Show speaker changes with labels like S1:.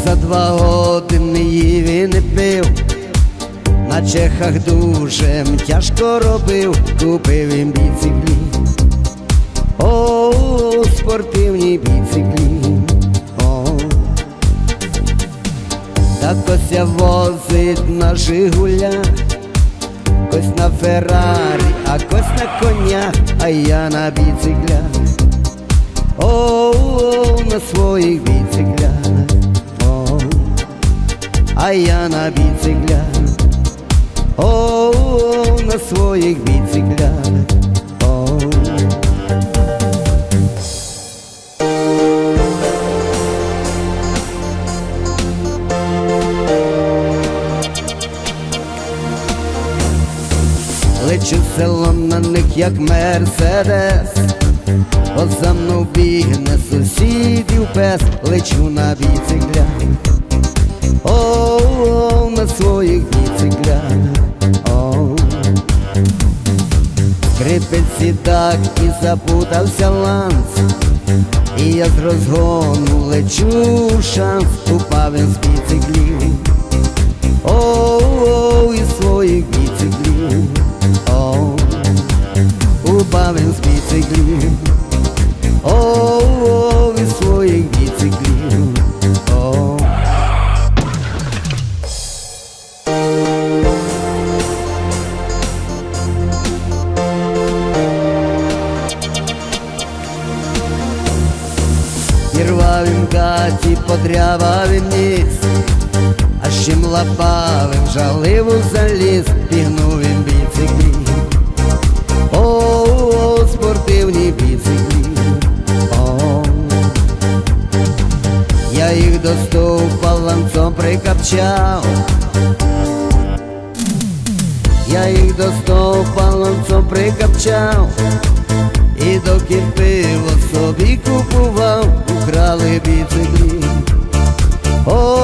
S1: за 2 роки не їв і не пив, на чехах дуже тяжко робив, купив їм біциклі, о, спортивні біциклі, о. Та Кося возить на Жигулях, Кось на Феррарі, а Кось на конях, а я на біциклях, о, на своїх біциклях, о, а я на біциклях, о, на своїх біциклях, о. Лечу в село на них, як Мерседес, поза мною бігне сусідів пес, лечу на біциклях, о, на своїх біциклях, о. Скрипить сідак і запутався ланц, і я з розгону лечу в шанс, упав він з біциклів, о, із своїх біциклів, о, упав він з біциклів, о, із своїх біциклів, о. Рвав він гаті, подрявав він ніс, а чим лапавим жаливу заліз, пігнув він біциклі, о, спортивні біциклі, о. Я їх до стовпа ланцом прикапчав, я їх до стовпа ланцом прикапчав, і доки пиво собі купував, украли біциклі, о,